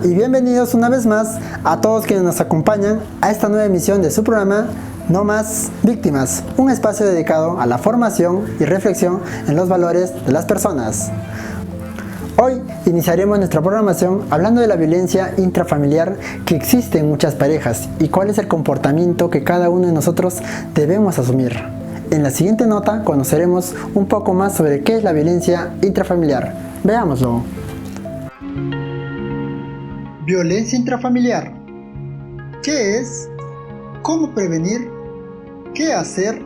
y bienvenidos una vez más a todos quienes nos acompañan a esta nueva emisión de su programa No Más Víctimas, un espacio dedicado a la formación y reflexión en los valores de las personas. Hoy iniciaremos nuestra programación hablando de la violencia intrafamiliar que existe en muchas parejas y cuál es el comportamiento que cada uno de nosotros debemos asumir. En la siguiente nota conoceremos un poco más sobre qué es la violencia intrafamiliar. Veámoslo. Violencia intrafamiliar. ¿Qué es? ¿Cómo prevenir? ¿Qué hacer?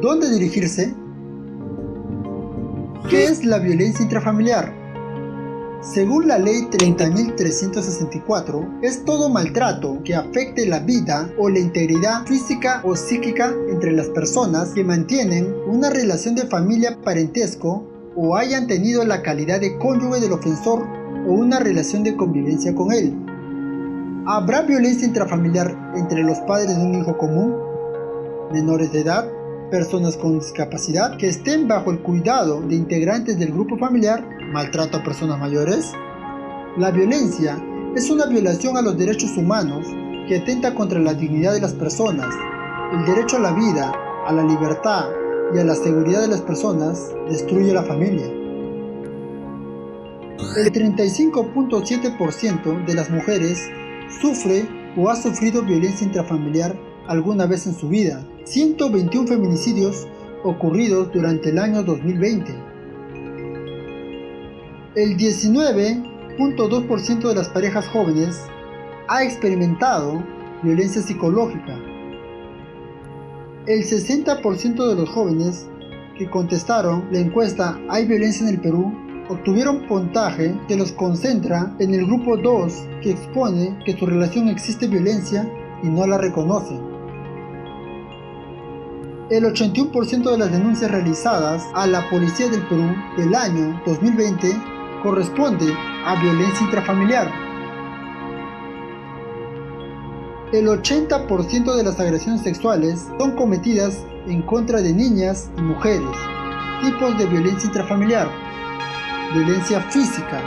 ¿Dónde dirigirse? ¿Qué es la violencia intrafamiliar? Según la Ley 30.364, es todo maltrato que afecte la vida o la integridad física o psíquica entre las personas que mantienen una relación de familia, parentesco o hayan tenido la calidad de cónyuge del ofensor o una relación de convivencia con él. ¿Habrá violencia intrafamiliar entre los padres de un hijo común, menores de edad, personas con discapacidad que estén bajo el cuidado de integrantes del grupo familiar, maltrato a personas mayores? La violencia es una violación a los derechos humanos que atenta contra la dignidad de las personas, el derecho a la vida, a la libertad y a la seguridad de las personas, destruye la familia. El 35.7% de las mujeres sufre o ha sufrido violencia intrafamiliar alguna vez en su vida. 121 feminicidios ocurridos durante el año 2020. El 19.2% de las parejas jóvenes ha experimentado violencia psicológica. El 60% de los jóvenes que contestaron la encuesta ¿Hay violencia en el Perú?, obtuvieron puntaje que los concentra en el grupo 2, que expone que su relación existe violencia y no la reconoce. El 81% de las denuncias realizadas a la Policía del Perú del año 2020 corresponde a violencia intrafamiliar. El 80% de las agresiones sexuales son cometidas en contra de niñas y mujeres. Tipos de violencia intrafamiliar: violencia física,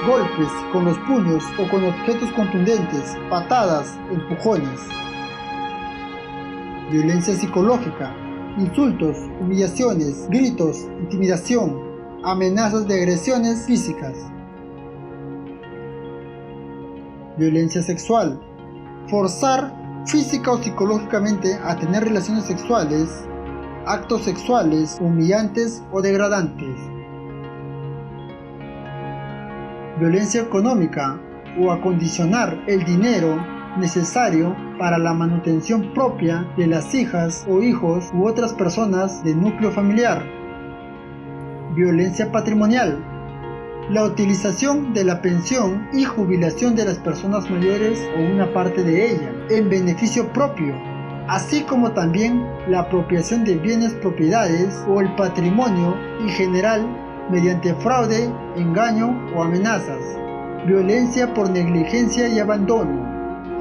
golpes con los puños o con objetos contundentes, patadas, empujones. Violencia psicológica, insultos, humillaciones, gritos, intimidación, amenazas de agresiones físicas. Violencia sexual, forzar física o psicológicamente a tener relaciones sexuales, actos sexuales humillantes o degradantes. Violencia económica, o acondicionar el dinero necesario para la manutención propia de las hijas o hijos u otras personas del núcleo familiar. Violencia patrimonial, la utilización de la pensión y jubilación de las personas mayores o una parte de ella en beneficio propio, así como también la apropiación de bienes, propiedades o el patrimonio en general mediante fraude, engaño o amenazas. Violencia por negligencia y abandono.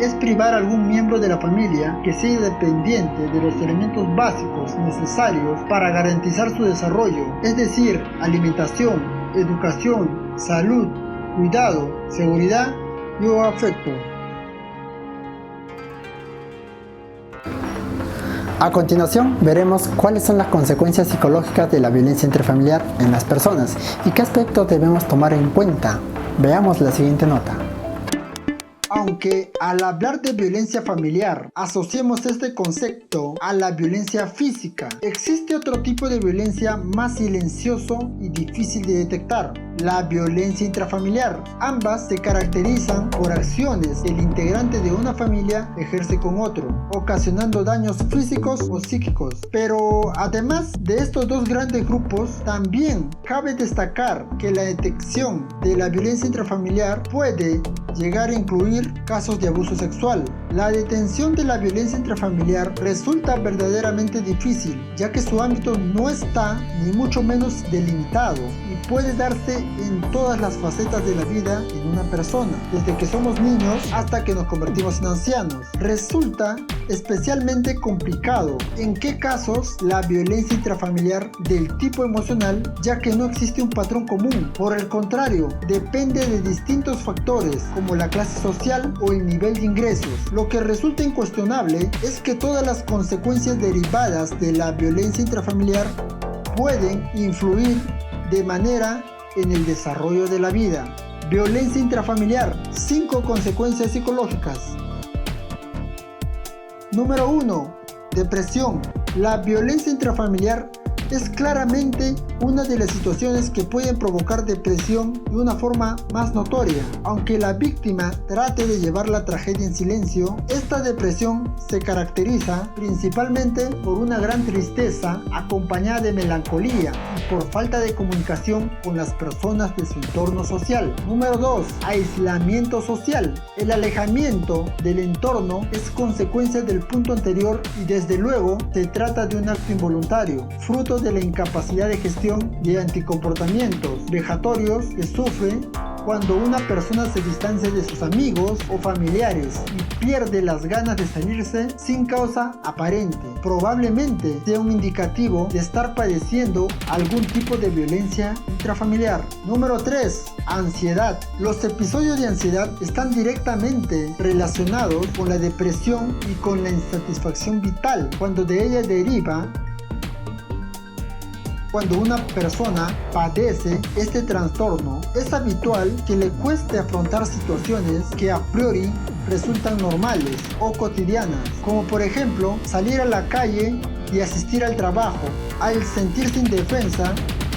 Es privar a algún miembro de la familia que sea dependiente de los elementos básicos necesarios para garantizar su desarrollo, es decir, alimentación, educación, salud, cuidado, seguridad y o afecto. A continuación veremos cuáles son las consecuencias psicológicas de la violencia intrafamiliar en las personas y qué aspectos debemos tomar en cuenta. Veamos la siguiente nota. Aunque al hablar de violencia familiar asociemos este concepto a la violencia física, existe otro tipo de violencia más silencioso y difícil de detectar: la violencia intrafamiliar. Ambas se caracterizan por acciones que el integrante de una familia ejerce con otro, ocasionando daños físicos o psíquicos. Pero además de estos dos grandes grupos, también cabe destacar que la detección de la violencia intrafamiliar puede llegar a incluir casos de abuso sexual, La detención de la violencia intrafamiliar resulta verdaderamente difícil, ya que su ámbito no está ni mucho menos delimitado y puede darse en todas las facetas de la vida en una persona, desde que somos niños hasta que nos convertimos en ancianos. Resulta especialmente complicado en qué casos la violencia intrafamiliar del tipo emocional, ya que no existe un patrón común. Por el contrario, depende de distintos factores como la clase social o el nivel de ingresos. Lo que resulta incuestionable es que todas las consecuencias derivadas de la violencia intrafamiliar pueden influir de manera en el desarrollo de la vida. Violencia intrafamiliar, 5 consecuencias psicológicas. Número 1. Depresión. La violencia intrafamiliar es claramente una de las situaciones que pueden provocar depresión de una forma más notoria. Aunque la víctima trate de llevar la tragedia en silencio, esta depresión se caracteriza principalmente por una gran tristeza acompañada de melancolía y por falta de comunicación con las personas de su entorno social. Número 2. Aislamiento social. El alejamiento del entorno es consecuencia del punto anterior y desde luego se trata de un acto involuntario, fruto de la incapacidad de gestión de anticomportamientos vejatorios que sufre cuando una persona se distancia de sus amigos o familiares y pierde las ganas de salirse sin causa aparente. Probablemente sea un indicativo de estar padeciendo algún tipo de violencia intrafamiliar. Número 3. Ansiedad. Los episodios de ansiedad están directamente relacionados con la depresión y con la insatisfacción vital, cuando de ella deriva. Cuando una persona padece este trastorno, es habitual que le cueste afrontar situaciones que a priori resultan normales o cotidianas, como por ejemplo salir a la calle y asistir al trabajo. Al sentirse indefensa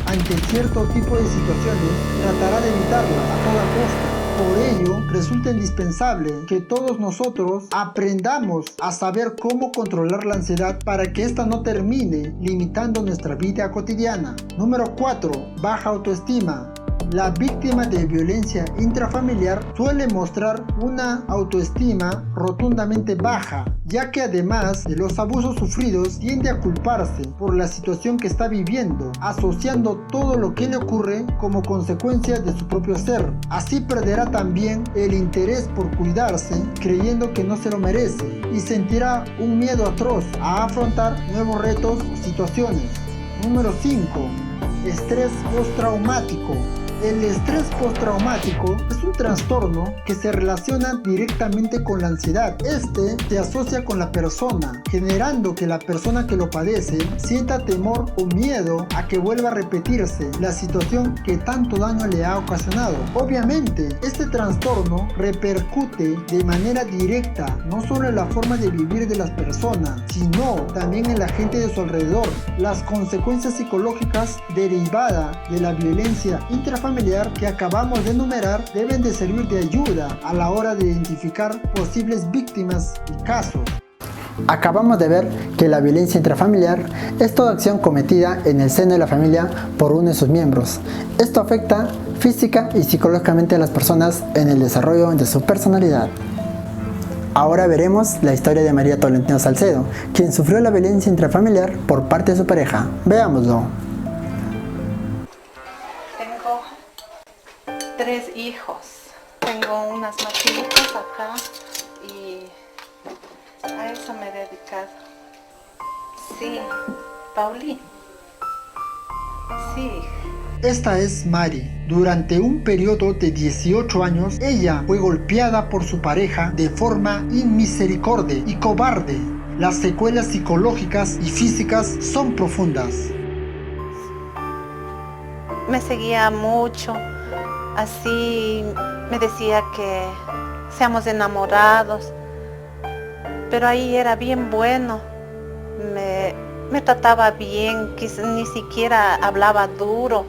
ante cierto tipo de situaciones, tratará de evitarla a toda costa. Por ello, resulta indispensable que todos nosotros aprendamos a saber cómo controlar la ansiedad para que ésta no termine limitando nuestra vida cotidiana. Número 4. Baja autoestima. La víctima de violencia intrafamiliar suele mostrar una autoestima rotundamente baja, ya que además de los abusos sufridos tiende a culparse por la situación que está viviendo, asociando todo lo que le ocurre como consecuencia de su propio ser. Así perderá también el interés por cuidarse, creyendo que no se lo merece, y sentirá un miedo atroz a afrontar nuevos retos o situaciones. Número 5. Estrés postraumático. El estrés postraumático es un trastorno que se relaciona directamente con la ansiedad. Este se asocia con la persona, generando que la persona que lo padece sienta temor o miedo a que vuelva a repetirse la situación que tanto daño le ha ocasionado. Obviamente, este trastorno repercute de manera directa no solo en la forma de vivir de las personas, sino también en la gente de su alrededor. Las consecuencias psicológicas derivadas de la violencia intrafamiliar que acabamos de enumerar deben de servir de ayuda a la hora de identificar posibles víctimas y casos. Acabamos de ver que la violencia intrafamiliar es toda acción cometida en el seno de la familia por uno de sus miembros. Esto afecta física y psicológicamente a las personas en el desarrollo de su personalidad. Ahora veremos la historia de María Tolentino Salcedo, quien sufrió la violencia intrafamiliar por parte de su pareja. Veámoslo. 3 hijos. Tengo unas maquinitas acá y a eso me he dedicado. Sí, Pauli. Sí. Esta es Mari. Durante un periodo de 18 años, ella fue golpeada por su pareja de forma inmisericordia y cobarde. Las secuelas psicológicas y físicas son profundas. Me seguía mucho. Así me decía que seamos enamorados, pero ahí era bien bueno, me trataba bien, ni siquiera hablaba duro,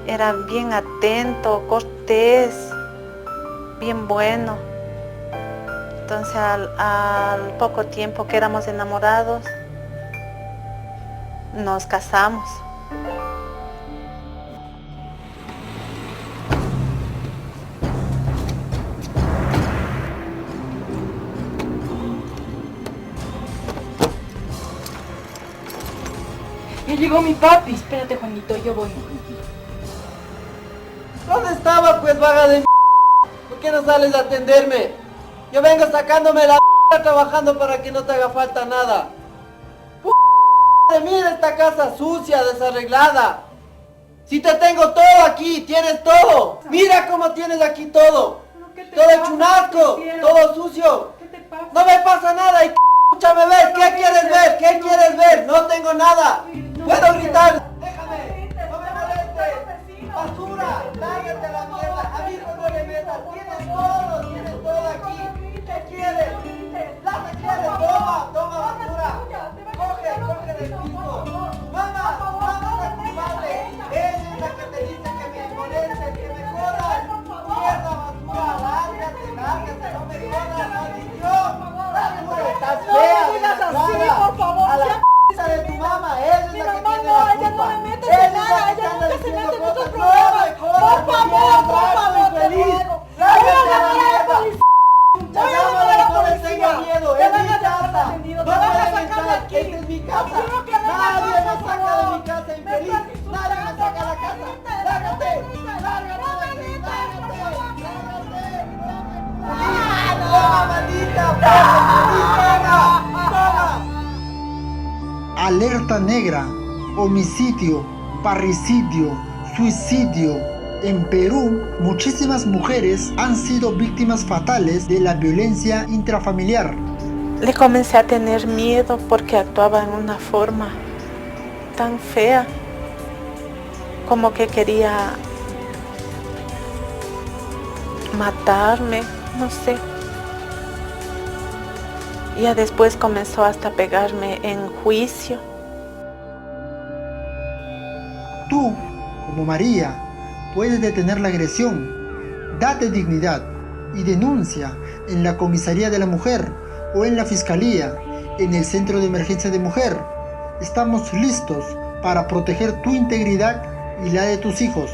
era bien atento, cortés, bien bueno. Entonces al poco tiempo que éramos enamorados, nos casamos. Llegó mi papi. Espérate, Juanito, yo voy. ¿Dónde estabas, pues, vaga de m***? ¿Por qué no sales a atenderme? Yo vengo sacándome la m***, trabajando para que no te haga falta nada. Mira esta casa sucia, desarreglada. Si te tengo todo aquí, tienes todo. Mira cómo tienes aquí todo. Todo hecho un asco, todo sucio. No me pasa nada y escúchame ver. ¿Qué quieres ver? ¿Qué quieres ver? No tengo nada. Puedo gritar. Déjame, no me molestes. Basura, lárgate a la mierda. A mí no le metas. Tienes todo aquí. ¿Qué quieres? ¿Plata quieres? Toma basura. Coge del piso. Mamá, la culpable. Ella es la que te dice que me moleste, que me jodas. Mierda, basura, lárgate, no me jodas, maldición. Basura, estás fea de la cara. A la p*** de tu mamá, ella es la que tiene la culpa. Ella no me mete en nada, ella nunca se mete en nuestros problemas. Por favor, te ruego. Lárgate a la mierda. Voy a llamar a la policía. Miedo, Te es van mi a sacar casa. detenido, No te van a pueden sacar de entrar, aquí. esta es mi casa. Juro que no Nadie me me vas a saca de sacar. mi casa, Me infeliz. estás Nadie me saca de la casa. Lárgate, toma, maldita, toma. Alerta negra, homicidio, parricidio, suicidio. En Perú, muchísimas mujeres han sido víctimas fatales de la violencia intrafamiliar. Le comencé a tener miedo porque actuaba en una forma tan fea, como que quería matarme, no sé. Ya después comenzó hasta a pegarme en juicio. Tú, como María, puedes detener la agresión. Date dignidad y denuncia en la comisaría de la mujer o en la fiscalía, en el centro de emergencia de mujer. Estamos listos para proteger tu integridad y la de tus hijos.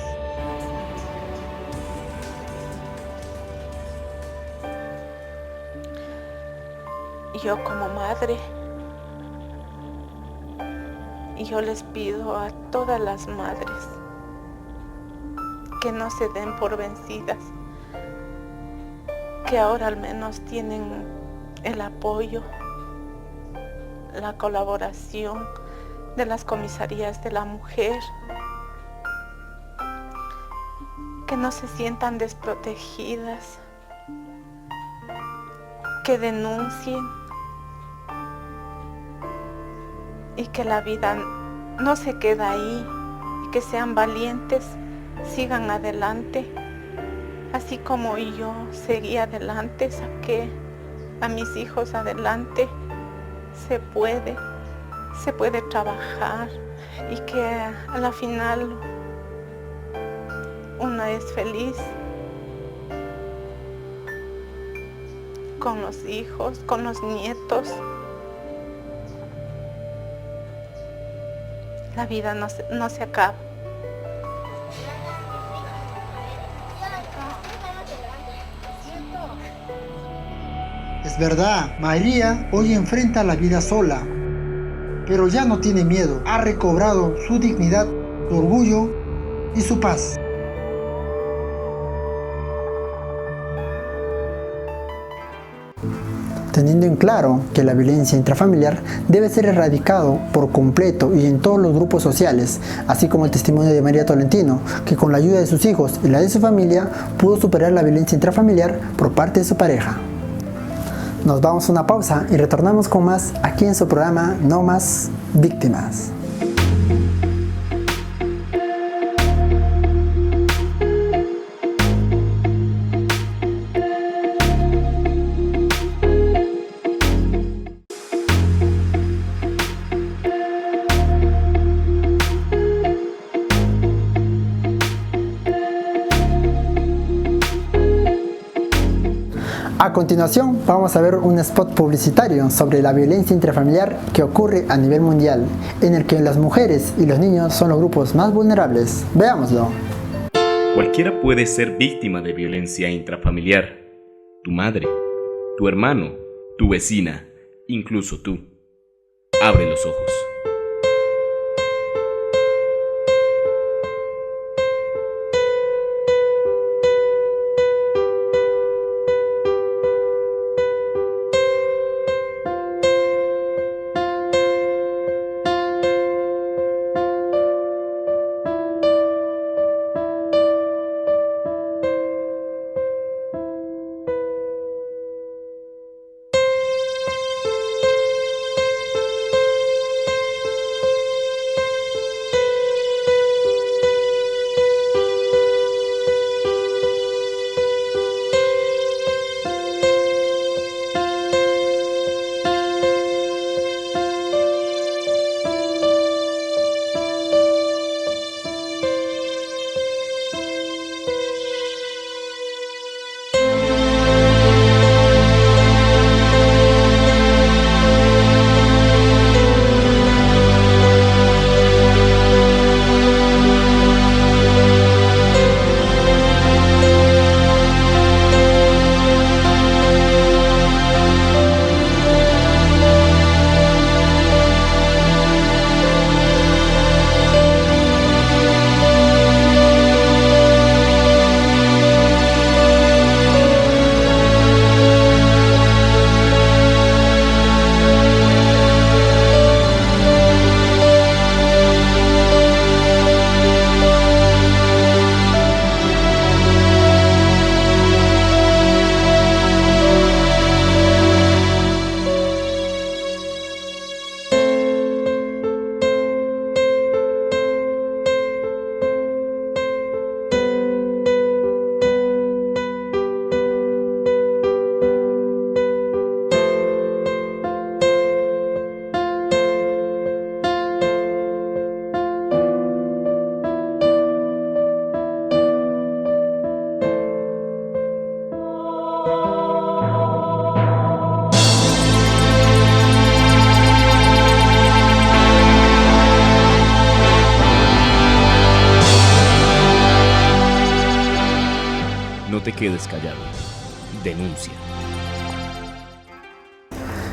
Yo como madre, yo les pido a todas las madres que no se den por vencidas, que ahora al menos tienen el apoyo, la colaboración de las comisarías de la mujer, que no se sientan desprotegidas, que denuncien y que la vida no se queda ahí, y que sean valientes, sigan adelante, así como yo seguí adelante, saqué a mis hijos adelante. Se puede trabajar y que a la final una es feliz con los hijos, con los nietos. La vida no se acaba. Es verdad, María hoy enfrenta la vida sola, pero ya no tiene miedo. Ha recobrado su dignidad, su orgullo y su paz. Teniendo en claro que la violencia intrafamiliar debe ser erradicado por completo y en todos los grupos sociales, así como el testimonio de María Tolentino, que con la ayuda de sus hijos y la de su familia pudo superar la violencia intrafamiliar por parte de su pareja. Nos vamos a una pausa y retornamos con más aquí en su programa No Más Víctimas. A continuación vamos a ver un spot publicitario sobre la violencia intrafamiliar que ocurre a nivel mundial, en el que las mujeres y los niños son los grupos más vulnerables. Veámoslo. Cualquiera puede ser víctima de violencia intrafamiliar. Tu madre, tu hermano, tu vecina, incluso tú. Abre los ojos. quedes callado. Denuncia.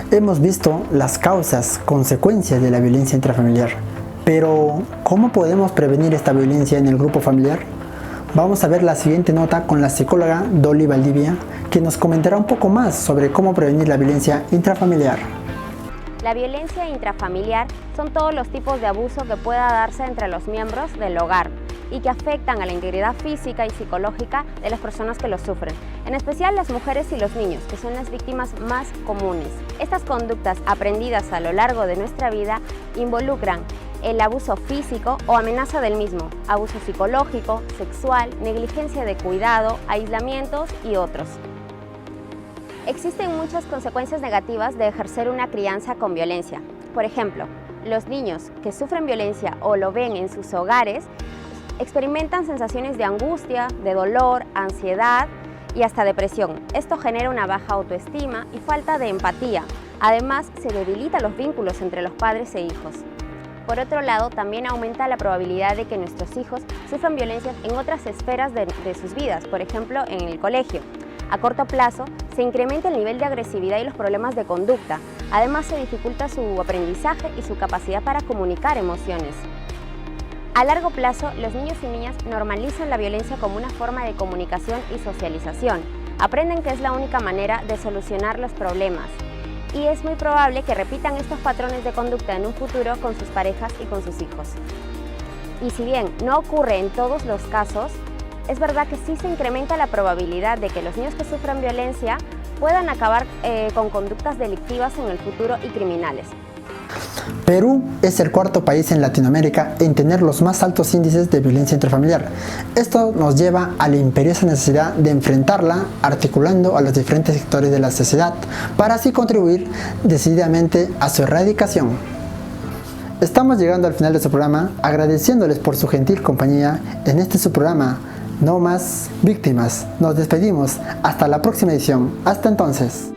Hemos visto las causas, consecuencias de la violencia intrafamiliar. Pero, ¿cómo podemos prevenir esta violencia en el grupo familiar? Vamos a ver la siguiente nota con la psicóloga Dolly Valdivia, que nos comentará un poco más sobre cómo prevenir la violencia intrafamiliar. La violencia intrafamiliar son todos los tipos de abuso que pueda darse entre los miembros del hogar y que afectan a la integridad física y psicológica de las personas que lo sufren, en especial las mujeres y los niños, que son las víctimas más comunes. Estas conductas aprendidas a lo largo de nuestra vida involucran el abuso físico o amenaza del mismo, abuso psicológico, sexual, negligencia de cuidado, aislamientos y otros. Existen muchas consecuencias negativas de ejercer una crianza con violencia. Por ejemplo, los niños que sufren violencia o lo ven en sus hogares experimentan sensaciones de angustia, de dolor, ansiedad y hasta depresión. Esto genera una baja autoestima y falta de empatía. Además, se debilitan los vínculos entre los padres e hijos. Por otro lado, también aumenta la probabilidad de que nuestros hijos sufran violencias en otras esferas de sus vidas, por ejemplo, en el colegio. A corto plazo, se incrementa el nivel de agresividad y los problemas de conducta. Además, se dificulta su aprendizaje y su capacidad para comunicar emociones. A largo plazo, los niños y niñas normalizan la violencia como una forma de comunicación y socialización. Aprenden que es la única manera de solucionar los problemas. Y es muy probable que repitan estos patrones de conducta en un futuro con sus parejas y con sus hijos. Y si bien no ocurre en todos los casos, es verdad que sí se incrementa la probabilidad de que los niños que sufran violencia puedan acabar con conductas delictivas en el futuro y criminales. Perú es el cuarto país en Latinoamérica en tener los más altos índices de violencia intrafamiliar. Esto nos lleva a la imperiosa necesidad de enfrentarla articulando a los diferentes sectores de la sociedad para así contribuir decididamente a su erradicación. Estamos llegando al final de su programa, agradeciéndoles por su gentil compañía en este su programa No Más Víctimas. Nos despedimos, hasta la próxima edición. Hasta entonces.